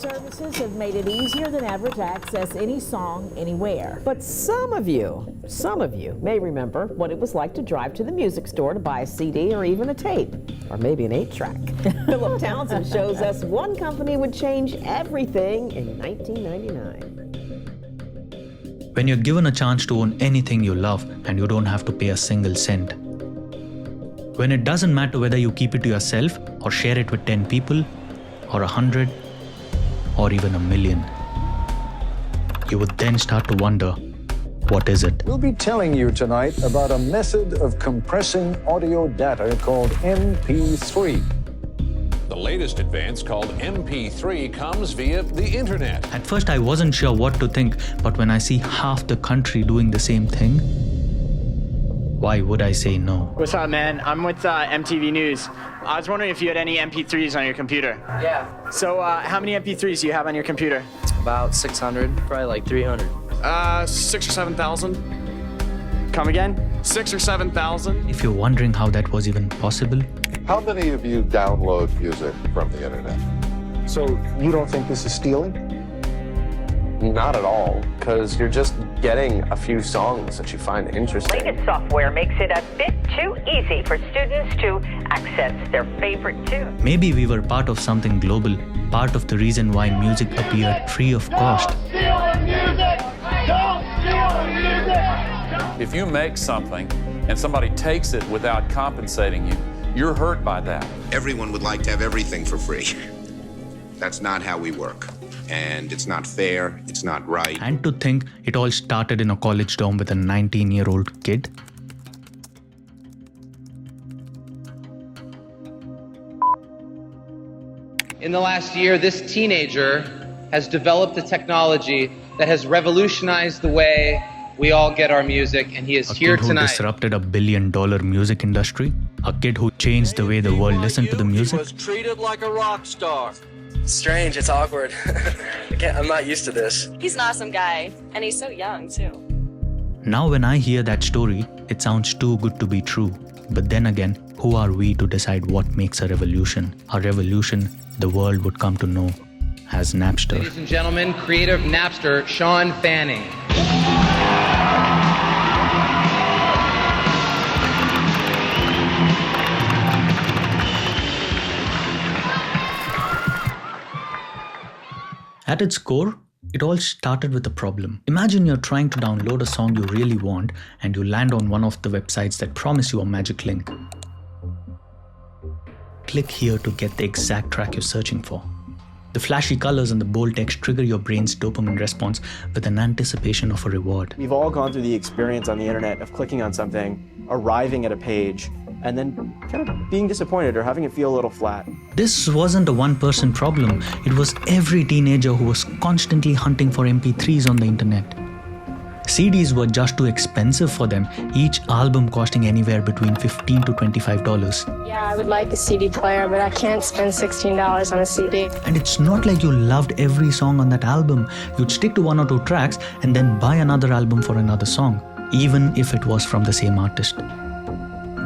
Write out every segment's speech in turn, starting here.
services have made it easier than ever to access any song anywhere. But some of you may remember what it was like to drive to the music store to buy a CD or even a tape, or maybe an 8-track. Philip Townsend shows us one company would change everything in 1999. When you're given a chance to own anything you love and you don't have to pay a single cent. When it doesn't matter whether you keep it to yourself or share it with 10 people or 100 or even 1 million. You would then start to wonder, what is it? We'll be telling you tonight about a method of compressing audio data called MP3. The latest advance called MP3 comes via the internet. At first I wasn't sure what to think, but when I see half the country doing the same thing, why would I say no? What's up, man? I'm with MTV News. I was wondering if you had any MP3s on your computer. Yeah. So how many MP3s do you have on your computer? About 600, probably like 300. 6 or 7,000. Come again? 6 or 7,000. If you're wondering how that was even possible, how many of you download music from the internet? So you don't think this is stealing? Not at all, because you're just getting a few songs that you find interesting. Latest software makes it a bit too easy for students to access their favorite tunes. maybe we were part of something global, part of the reason why music appeared free of cost. If you make something and somebody takes it without compensating you, you're hurt by that. Everyone would like to have everything for free. That's not how we work. And it's not fair, it's not right. And to think it all started in a college dorm with a 19-year-old kid. In the last year, this teenager has developed a technology that has revolutionized the way we all get our music, and he is here kid who tonight. disrupted $1 billion music industry. A kid who changed the way the world listened to the music. He was treated like a rock star. It's strange, it's awkward. I'm not used to this. He's an awesome guy, and he's so young, too. Now when I hear that story, it sounds too good to be true. But then again, who are we to decide what makes a revolution? A revolution the world would come to know as Napster. Ladies and gentlemen, creator of Napster, Sean Fanning. At its core, it all started with a problem. Imagine you're trying to download a song you really want and you land on one of the websites that promise you a magic link. Click here to get the exact track you're searching for. The flashy colors and the bold text trigger your brain's dopamine response with an anticipation of a reward. We've all gone through the experience on the internet of clicking on something, arriving at a page, and then kind of being disappointed or having it feel a little flat. This wasn't a one-person problem. It was every teenager who was constantly hunting for MP3s on the internet. CDs were just too expensive for them, each album costing anywhere between $15 to $25. Yeah, I would like a CD player, but I can't spend $16 on a CD. And it's not like you loved every song on that album. You'd stick to 1 or 2 tracks and then buy another album for another song, even if it was from the same artist.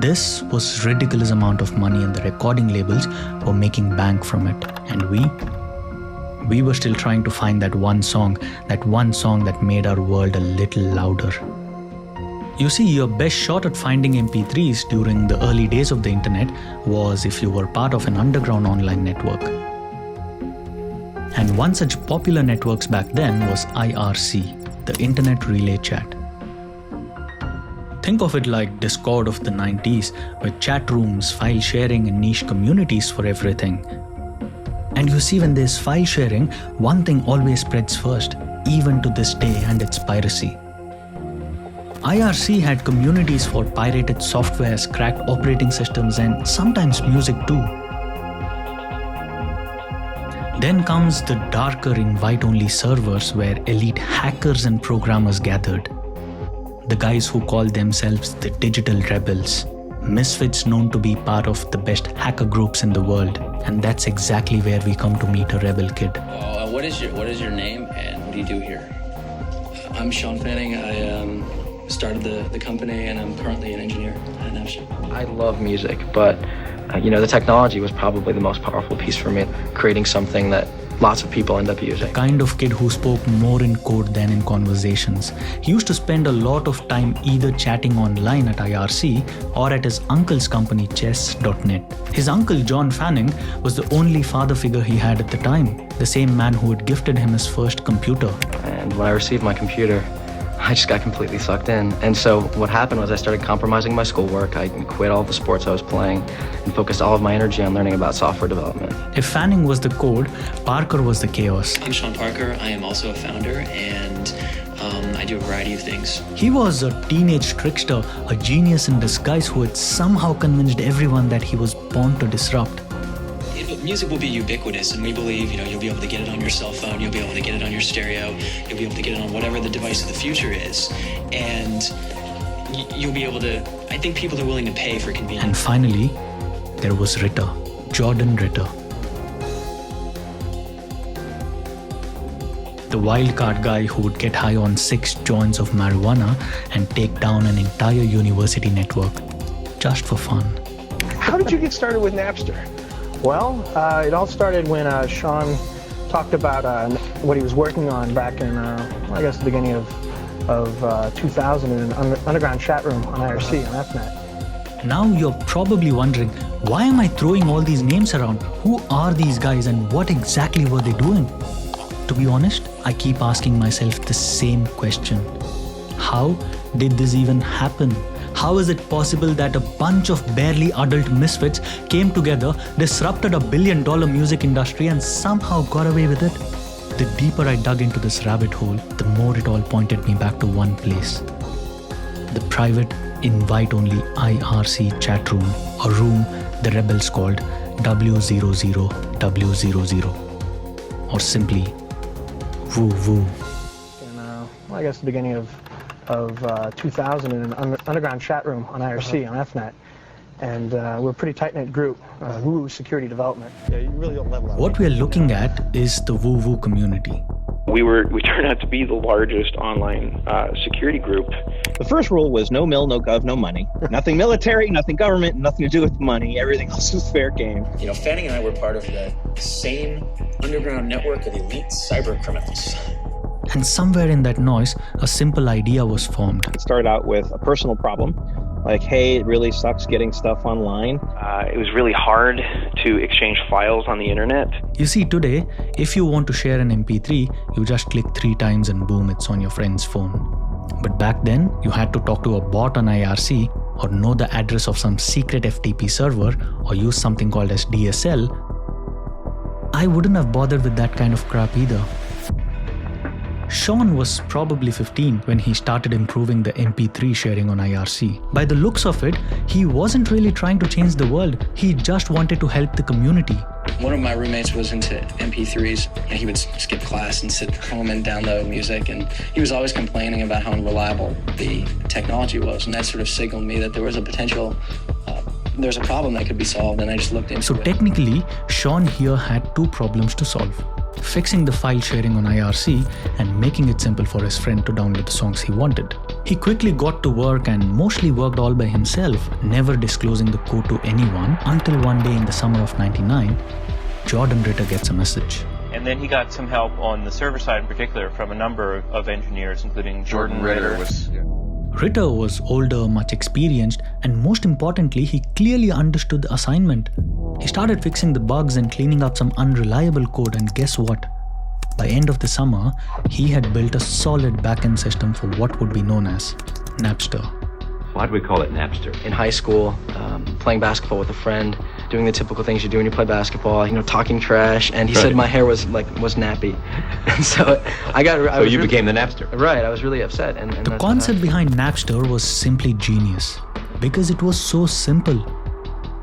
This was ridiculous amount of money and the recording labels were making bank from it. And we were still trying to find that one song that made our world a little louder. You see, your best shot at finding MP3s during the early days of the internet was if you were part of an underground online network. And one such popular networks back then was IRC, the Internet Relay Chat. Think of it like Discord of the 90s, with chat rooms, file sharing, and niche communities for everything. And you see, when there's file sharing, one thing always spreads first, even to this day, and it's piracy. IRC had communities for pirated softwares, cracked operating systems, and sometimes music too. Then comes the darker invite-only servers where elite hackers and programmers gathered. The guys who call themselves the digital rebels. Misfits known to be part of the best hacker groups in the world. And that's exactly where we come to meet a rebel kid. What is your name and what do you do here? I'm Sean Fanning. I started the company and I'm currently an engineer at Napster. I love music, but the technology was probably the most powerful piece for me. Creating something that lots of people end up using. Kind of kid who spoke more in code than in conversations. He used to spend a lot of time either chatting online at IRC or at his uncle's company chess.net. His uncle John Fanning was the only father figure he had at the time, the same man who had gifted him his first computer. And when I received my computer, I just got completely sucked in. And so what happened was I started compromising my schoolwork. I quit all the sports I was playing and focused all of my energy on learning about software development. If Fanning was the code, Parker was the chaos. I'm Sean Parker. I am also a founder, and I do a variety of things. He was a teenage trickster, a genius in disguise who had somehow convinced everyone that he was born to disrupt. Music will be ubiquitous, and we believe, you'll be able to get it on your cell phone, you'll be able to get it on your stereo, you'll be able to get it on whatever the device of the future is, and you'll be able to, I think people are willing to pay for convenience. And finally, there was Ritter, Jordan Ritter. The wildcard guy who would get high on 6 joints of marijuana and take down an entire university network, just for fun. How did you get started with Napster? Well, it all started when Sean talked about what he was working on back in, I guess, the beginning of 2000 in an underground chat room on IRC on FNet. Now you're probably wondering, why am I throwing all these names around? Who are these guys and what exactly were they doing? To be honest, I keep asking myself the same question. How did this even happen? How is it possible that a bunch of barely adult misfits came together, disrupted a billion-dollar music industry and somehow got away with it? The deeper I dug into this rabbit hole, the more it all pointed me back to one place. The private, invite-only IRC chat room, a room the rebels called W00W00, or simply Woo Woo. I guess the beginning of 2000 in an underground chat room on IRC on FNet, and we're a pretty tight-knit group, Woo Security Development. Yeah, you really don't level out. What we are looking at is the Woo Woo community. We turned out to be the largest online security group. The first rule was no mill, no gov, no money. Nothing military, nothing government, nothing to do with money. Everything else was fair game. Fanning and I were part of the same underground network of elite cyber criminals. And somewhere in that noise, a simple idea was formed. It started out with a personal problem, like, hey, it really sucks getting stuff online. It was really hard to exchange files on the internet. You see, today, if you want to share an MP3, you just click 3 times and boom, it's on your friend's phone. But back then, you had to talk to a bot on IRC or know the address of some secret FTP server or use something called as DSL. I wouldn't have bothered with that kind of crap either. Sean was probably 15 when he started improving the MP3 sharing on IRC. By the looks of it, he wasn't really trying to change the world, he just wanted to help the community. One of my roommates was into MP3s, and he would skip class and sit home and download music, and he was always complaining about how unreliable the technology was, and that sort of signaled me that there was a potential, there's a problem that could be solved, and I just looked into it. So technically, Sean here had 2 problems to solve. Fixing the file sharing on IRC and making it simple for his friend to download the songs he wanted. He quickly got to work and mostly worked all by himself, never disclosing the code to anyone until one day in the summer of '99, Jordan Ritter gets a message. And then he got some help on the server side in particular from a number of engineers, including Jordan Ritter. Ritter was older, much experienced, and most importantly, he clearly understood the assignment. He started fixing the bugs and cleaning up some unreliable code, and guess what? By end of the summer, he had built a solid backend system for what would be known as Napster. Why do we call it Napster? In high school, playing basketball with a friend, doing the typical things you do when you play basketball, talking trash, and he said my hair was nappy. And so you became the Napster. Right, I was really upset. And the concept behind Napster was simply genius, because it was so simple.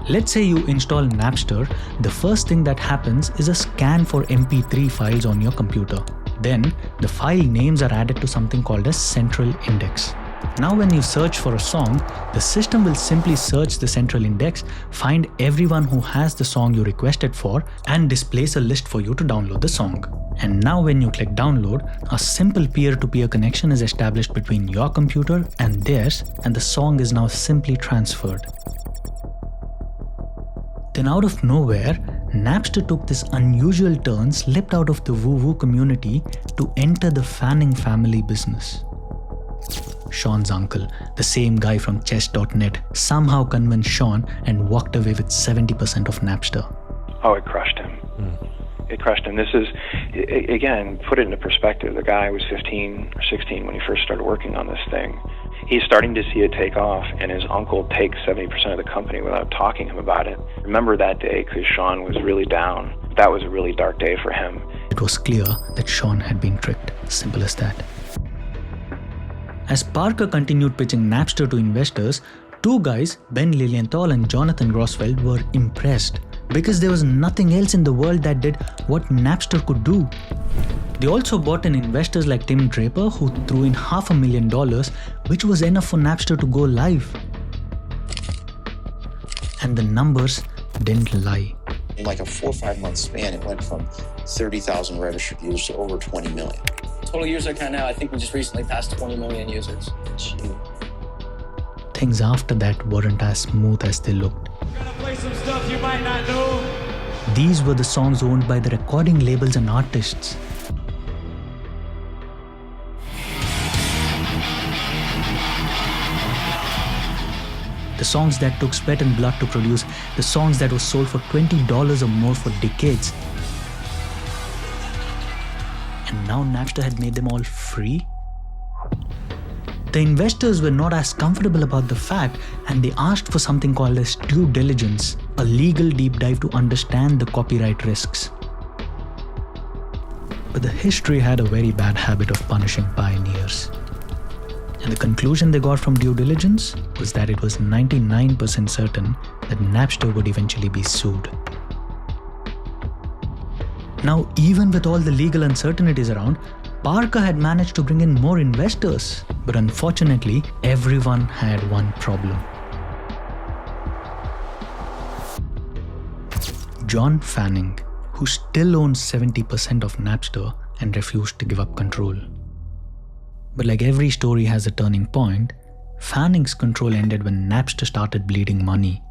Let's say you install Napster, the first thing that happens is a scan for MP3 files on your computer. Then, the file names are added to something called a central index. Now when you search for a song, the system will simply search the central index, find everyone who has the song you requested for, and displays a list for you to download the song. And now when you click download, a simple peer-to-peer connection is established between your computer and theirs, and the song is now simply transferred. Then out of nowhere, Napster took this unusual turn, slipped out of the woo-woo community to enter the Fanning family business. Sean's uncle, the same guy from Chess.net, somehow convinced Sean and walked away with 70% of Napster. Oh, it crushed him. It crushed him. This is, again, put it into perspective. The guy was 15 or 16 when he first started working on this thing. He's starting to see it take off, and his uncle takes 70% of the company without talking to him about it. Remember that day, because Sean was really down. That was a really dark day for him. It was clear that Sean had been tricked. Simple as that. As Parker continued pitching Napster to investors, two guys, Ben Lilienthal and Jonathan Grossfeld, were impressed because there was nothing else in the world that did what Napster could do. They also brought in investors like Tim Draper, who threw in $500,000, which was enough for Napster to go live. And the numbers didn't lie. In like a 4 or 5 month span, it went from 30,000 registered users to over 20 million. Total user count now, I think we just recently passed 20 million users. Things after that weren't as smooth as they looked. We're gonna play some stuff you might not know. These were the songs owned by the recording labels and artists. The songs that took sweat and blood to produce, the songs that were sold for $20 or more for decades. And now Napster had made them all free? The investors were not as comfortable about the fact, and they asked for something called as due diligence, a legal deep dive to understand the copyright risks. But the history had a very bad habit of punishing pioneers. And the conclusion they got from due diligence was that it was 99% certain that Napster would eventually be sued. Now, even with all the legal uncertainties around, Parker had managed to bring in more investors, but unfortunately, everyone had one problem. John Fanning, who still owns 70% of Napster and refused to give up control. But like every story has a turning point, Fanning's control ended when Napster started bleeding money.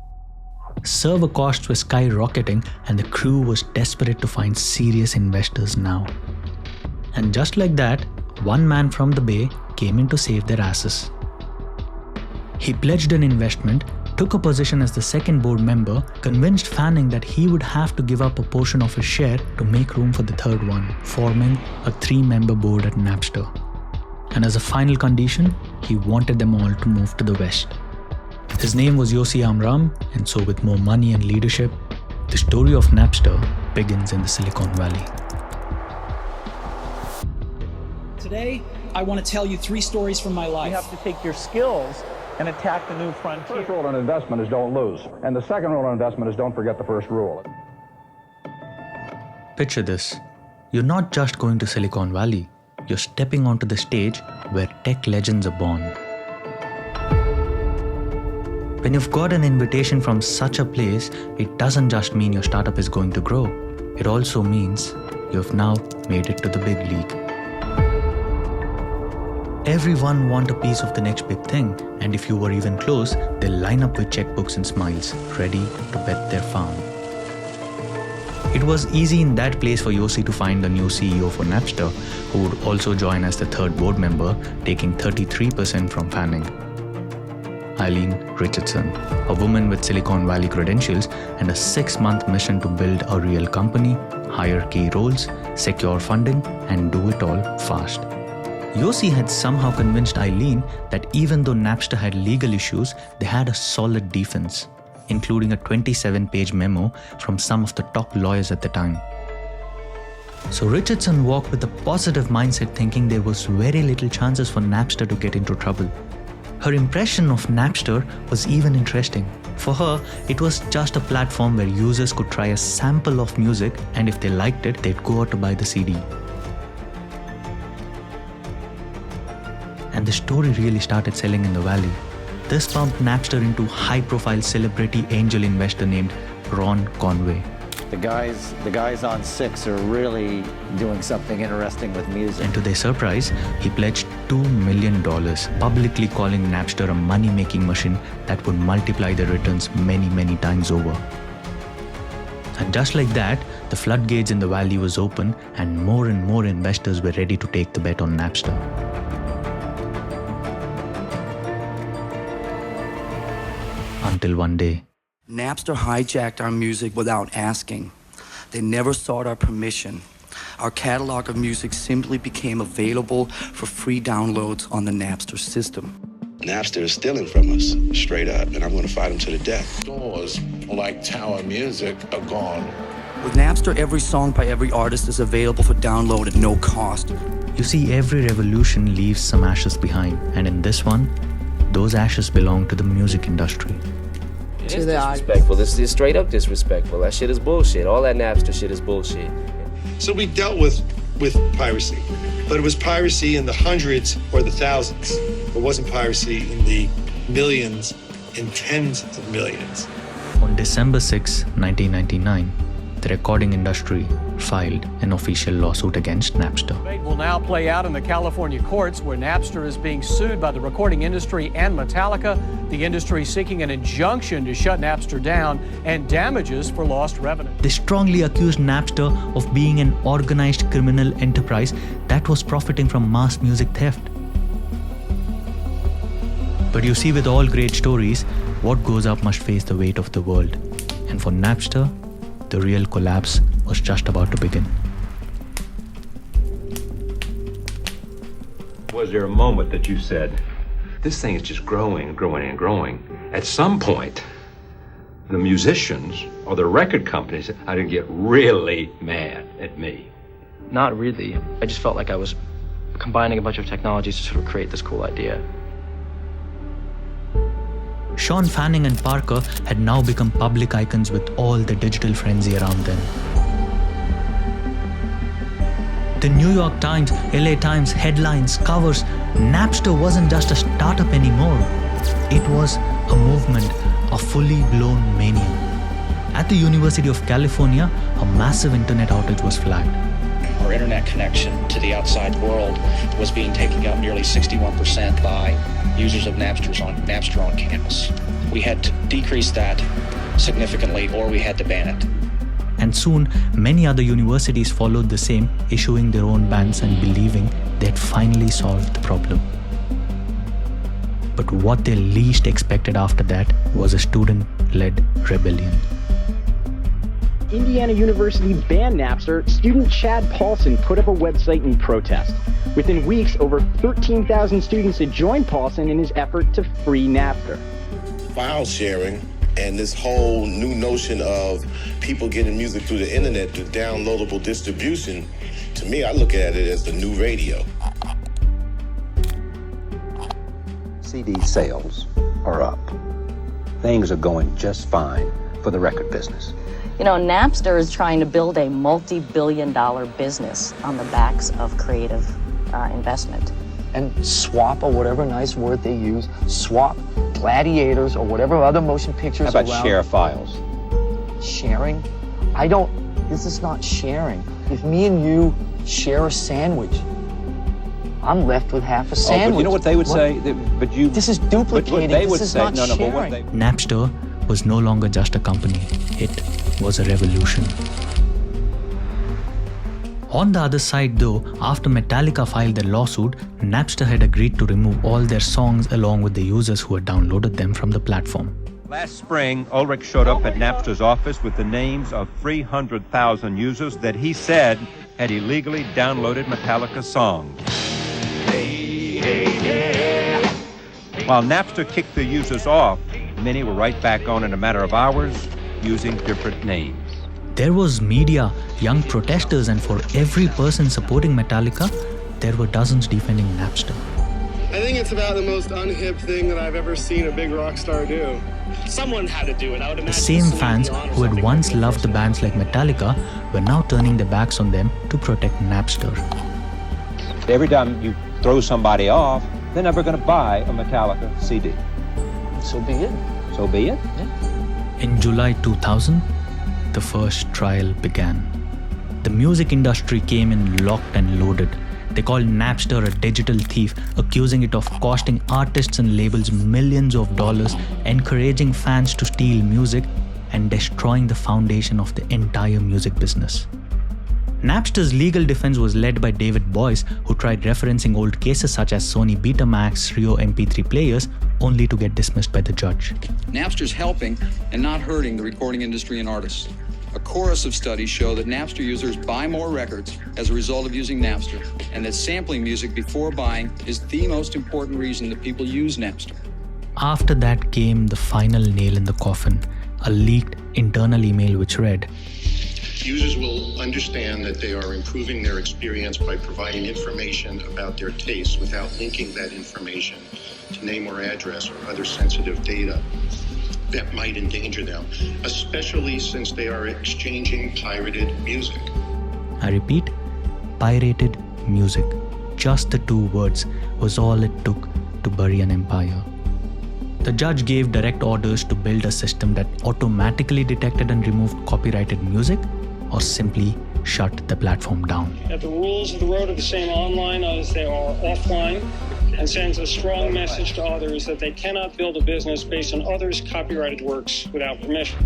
Server costs were skyrocketing, and the crew was desperate to find serious investors now. And just like that, one man from the Bay came in to save their asses. He pledged an investment, took a position as the second board member, convinced Fanning that he would have to give up a portion of his share to make room for the third one, forming a 3-member board at Napster. And as a final condition, he wanted them all to move to the West. His name was Yossi Amram, and so with more money and leadership, the story of Napster begins in the Silicon Valley. Today, I want to tell you 3 stories from my life. You have to take your skills and attack the new frontier. The first rule in investment is don't lose. And the second rule in investment is don't forget the first rule. Picture this. You're not just going to Silicon Valley. You're stepping onto the stage where tech legends are born. When you've got an invitation from such a place, it doesn't just mean your startup is going to grow. It also means you've now made it to the big league. Everyone wants a piece of the next big thing, and if you were even close, they'll line up with checkbooks and smiles, ready to bet their farm. It was easy in that place for Yossi to find the new CEO for Napster, who would also join as the third board member, taking 33% from Fanning. Eileen Richardson, a woman with Silicon Valley credentials and a 6-month mission to build a real company, hire key roles, secure funding, and do it all fast. Yossi had somehow convinced Eileen that even though Napster had legal issues, they had a solid defense, including a 27-page memo from some of the top lawyers at the time. So Richardson walked with a positive mindset, thinking there was very little chances for Napster to get into trouble. Her impression of Napster was even interesting. For her, it was just a platform where users could try a sample of music, and if they liked it, they'd go out to buy the CD. And the story really started selling in the valley. This pumped Napster into high-profile celebrity angel investor named Ron Conway. The guys on 6 are really doing something interesting with music. And to their surprise, he pledged $2 million, publicly calling Napster a money-making machine that would multiply the returns many, many times over. And just like that, the floodgates in the valley was open and more investors were ready to take the bet on Napster. Until one day, Napster hijacked our music without asking. They never sought our permission. Our catalog of music simply became available for free downloads on the Napster system. Napster is stealing from us, straight up, and I'm going to fight them to the death. Stores like Tower Music are gone. With Napster, every song by every artist is available for download at no cost. You see, every revolution leaves some ashes behind, and in this one, those ashes belong to the music industry. It's disrespectful. This is straight up disrespectful. That shit is bullshit. All that Napster shit is bullshit. So we dealt with piracy, but it was piracy in the hundreds or the thousands. It wasn't piracy in the millions and tens of millions. On December 6, 1999, the recording industry filed an official lawsuit against Napster. Debate will now play out in the California courts where Napster is being sued by the recording industry and Metallica. The industry seeking an injunction to shut Napster down and damages for lost revenue. They strongly accused Napster of being an organized criminal enterprise that was profiting from mass music theft. But you see, with all great stories, what goes up must face the weight of the world. And for Napster, the real collapse was just about to begin. Was there a moment that you said, this thing is just growing and growing and growing? At some point, the musicians or the record companies are going to get really mad at me. Not really. I just felt like I was combining a bunch of technologies to sort of create this cool idea. Sean Fanning and Parker had now become public icons with all the digital frenzy around them. The New York Times, LA Times, headlines, covers, Napster wasn't just a startup anymore. It was a movement, a fully blown mania. At the University of California, a massive internet outage was flagged. Our internet connection to the outside world was being taken up nearly 61% by users of Napster on campus. We had to decrease that significantly or we had to ban it. And soon, many other universities followed the same, issuing their own bans and believing they had finally solved the problem. But what they least expected after that was a student-led rebellion. Indiana University banned Napster, student Chad Paulson put up a website in protest. Within weeks, over 13,000 students had joined Paulson in his effort to free Napster. File sharing and this whole new notion of people getting music through the internet through downloadable distribution, to me, I look at it as the new radio. CD sales are up. Things are going just fine for the record business. You know, Napster is trying to build a multi-billion-dollar business on the backs of creative investment. And swap, or whatever nice word they use, swap gladiators or whatever other motion pictures How about around. share files? Sharing? This is not sharing. If me and you share a sandwich, I'm left with half a sandwich. Oh, but you know what they would say? This is duplicating. They would this is say, not no, sharing. but what they... Napster was no longer just a company. It was a revolution. On the other side though, after Metallica filed their lawsuit, Napster had agreed to remove all their songs along with the users who had downloaded them from the platform. Last spring, Ulrich showed up at Napster's office with the names of 300,000 users that he said had illegally downloaded Metallica songs. While Napster kicked the users off, many were right back on in a matter of hours using different names. There was media, young protesters, and for every person supporting Metallica, there were dozens defending Napster. I think it's about the most unhip thing that I've ever seen a big rock star do. Someone had to do it. I would imagine The same fans who had once loved the bands like Metallica were now turning their backs on them to protect Napster. Every time you throw somebody off, they're never going to buy a Metallica CD. So be it. So be it. Yeah. In July 2000, the first trial began. The music industry came in locked and loaded. They called Napster a digital thief, accusing it of costing artists and labels millions of dollars, encouraging fans to steal music, and destroying the foundation of the entire music business. Napster's legal defense was led by David Boyce, who tried referencing old cases such as Sony Betamax, Rio MP3 players, only to get dismissed by the judge. Napster's helping and not hurting the recording industry and artists. A chorus of studies show that Napster users buy more records as a result of using Napster, and that sampling music before buying is the most important reason that people use Napster. After that came the final nail in the coffin, a leaked internal email which read, "Users will understand that they are improving their experience by providing information about their tastes without linking that information to name or address or other sensitive data that might endanger them, especially since they are exchanging pirated music." I repeat, pirated music. Just the two words was all it took to bury an empire. The judge gave direct orders to build a system that automatically detected and removed copyrighted music, or simply shut the platform down. That the rules of the road are the same online as they are offline, and sends a strong message to others that they cannot build a business based on others' copyrighted works without permission.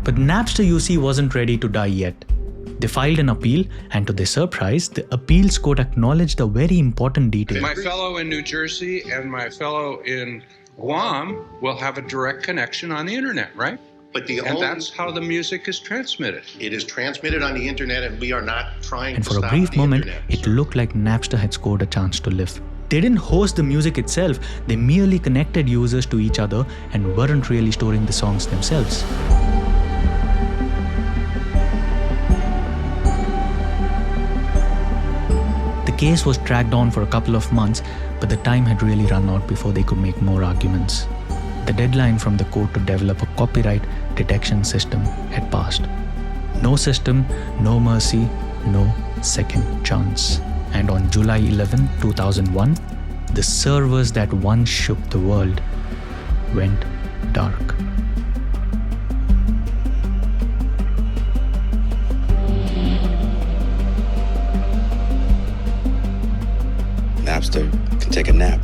But Napster, you see, wasn't ready to die yet. They filed an appeal, and to their surprise, the appeals court acknowledged a very important detail. My fellow in New Jersey and my fellow in Guam will have a direct connection on the internet, right? But that's how the music is transmitted. It is transmitted on the internet, and we are not trying And to for stop a brief the moment, internet. it looked like Napster had scored a chance to live. They didn't host the music itself, they merely connected users to each other and weren't really storing the songs themselves. The case was dragged on for a couple of months, but the time had really run out before they could make more arguments. The deadline from the court to develop a copyright detection system had passed. No system, no mercy, no second chance. And on July 11, 2001, the servers that once shook the world went dark. Napster can take a nap.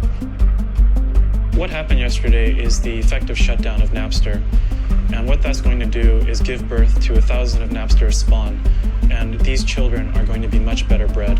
What happened yesterday is the effective shutdown of Napster. And what that's going to do is give birth to 1,000 of Napster's spawn. And these children are going to be much better bred.